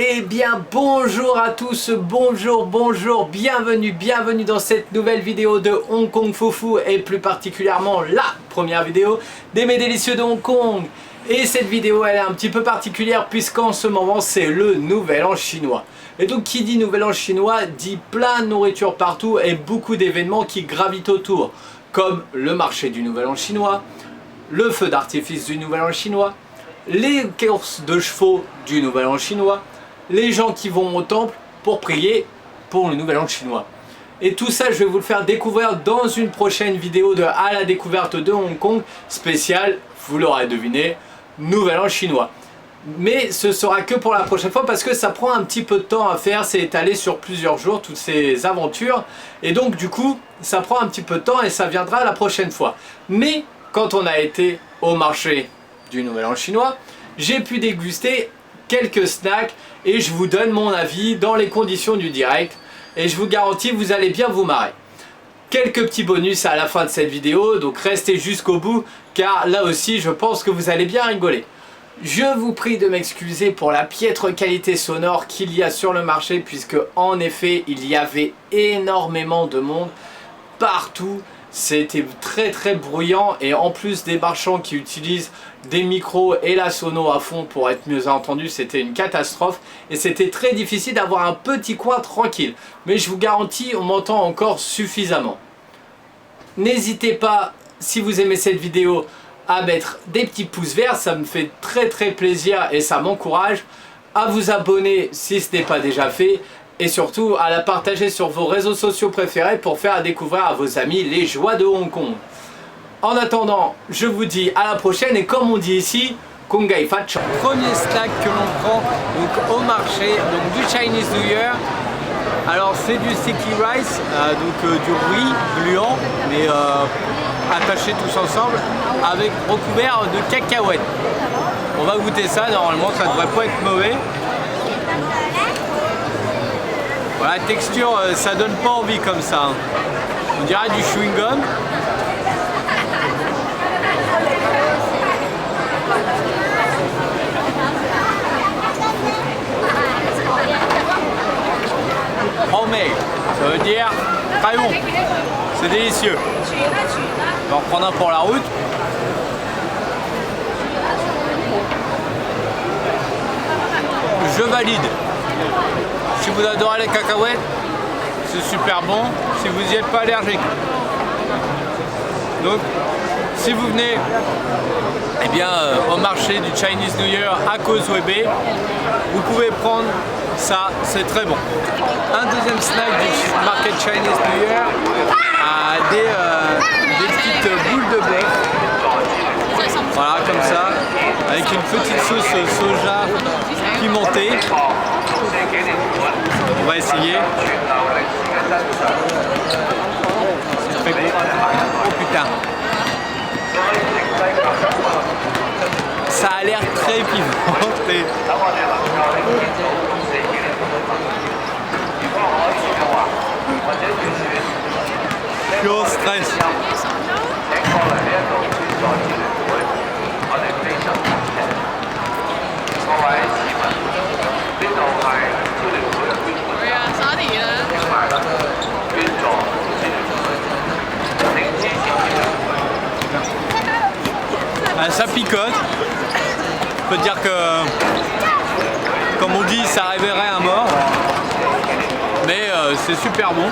Eh bien bonjour à tous, bonjour, bienvenue dans cette nouvelle vidéo de Hong Kong Foufou et plus particulièrement la première vidéo des Mets délicieux de Hong Kong. Et cette vidéo elle est un petit peu particulière puisqu'en ce moment c'est le Nouvel An chinois. Et donc qui dit Nouvel An chinois dit plein de nourriture partout et beaucoup d'événements qui gravitent autour, comme le marché du Nouvel An chinois, le feu d'artifice du Nouvel An chinois, les courses de chevaux du Nouvel An chinois, les gens qui vont au temple pour prier pour le Nouvel An chinois. Et tout ça, je vais vous le faire découvrir dans une prochaine vidéo de À la découverte de Hong Kong, spéciale, vous l'aurez deviné, Nouvel An chinois. Mais ce sera que pour la prochaine fois parce que ça prend un petit peu de temps à faire, c'est étalé sur plusieurs jours, toutes ces aventures. Et donc du coup, ça prend un petit peu de temps et ça viendra la prochaine fois. Mais quand on a été au marché du Nouvel An chinois, j'ai pu déguster quelques snacks et je vous donne mon avis dans les conditions du direct et je vous garantis vous allez bien vous marrer. Quelques petits bonus à la fin de cette vidéo, donc restez jusqu'au bout car là aussi je pense que vous allez bien rigoler. Je vous prie de m'excuser pour la piètre qualité sonore qu'il y a sur le marché puisque en effet il y avait énormément de monde partout. C'était très bruyant et en plus des marchands qui utilisent des micros et la sono à fond pour être mieux entendu, c'était une catastrophe et c'était très difficile d'avoir un petit coin tranquille. Mais je vous garantis, on m'entend encore suffisamment. N'hésitez pas, si vous aimez cette vidéo, à mettre des petits pouces verts, ça me fait très plaisir et ça m'encourage. À vous abonner si ce n'est pas déjà fait. Et surtout à la partager sur vos réseaux sociaux préférés pour faire découvrir à vos amis les joies de Hong Kong. En attendant, je vous dis à la prochaine et comme on dit ici, Kong Gai Fat Chong. Premier snack que l'on prend donc, au marché donc, du Chinese New Year. Alors c'est du sticky rice, du riz gluant mais attaché tous ensemble avec recouvert de cacahuètes. On va goûter ça, normalement ça devrait pas être mauvais. La texture, ça donne pas envie comme ça. On dirait du chewing-gum. Homemade, ça veut dire très bon. C'est délicieux. On va en prendre un pour la route. Je valide. Si vous adorez les cacahuètes, c'est super bon, si vous n'y êtes pas allergique. Donc, si vous venez au marché du Chinese New Year à Causeway Bay, vous pouvez prendre ça, c'est très bon. Un deuxième snack du market Chinese New Year a des petites boules de bœuf. Voilà, comme ça, avec une petite sauce soja pimentée. On va essayer. C'est très bon. Oh putain. Ça a l'air très pimenté. Je suis au stress. Ça picote. On peut dire que, comme on dit, ça réveillerait un mort. Mais c'est super bon.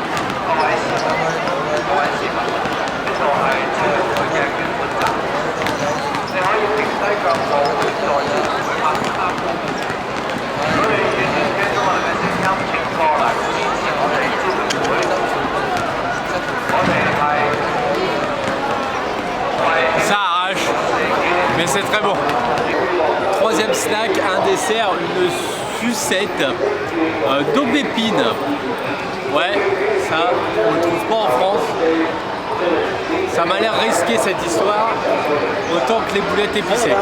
Ça arrache, mais c'est très bon. Troisième snack, un dessert, une sucette d'aubépine. Ouais, ça, on ne le trouve pas en France. Ça m'a l'air risqué cette histoire, autant que les boulettes épicées.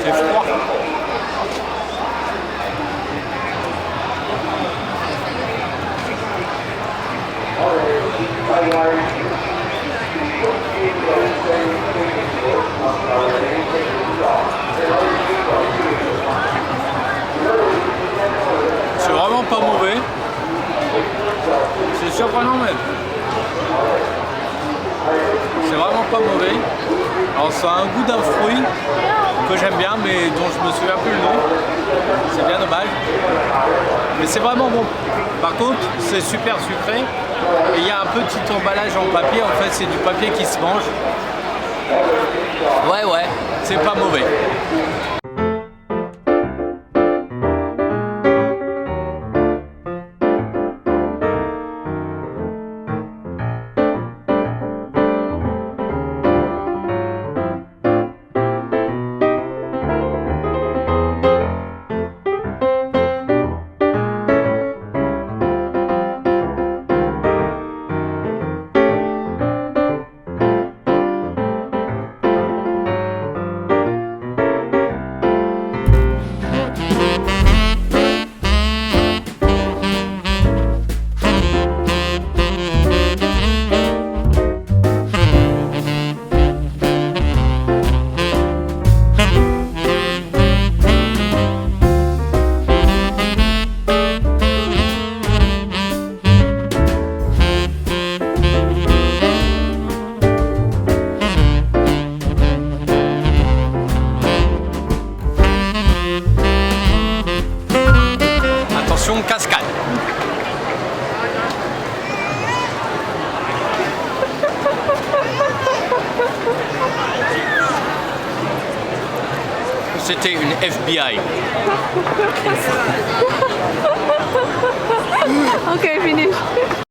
C'est froid. pas mauvais. Alors ça a un goût d'un fruit que j'aime bien mais dont je me souviens plus le nom. C'est bien dommage. Mais c'est vraiment bon. Par contre c'est super sucré. Et il y a un petit emballage en papier. En fait c'est du papier qui se mange. Ouais, c'est pas mauvais. Cascade. C'était une FBI. Okay, finish.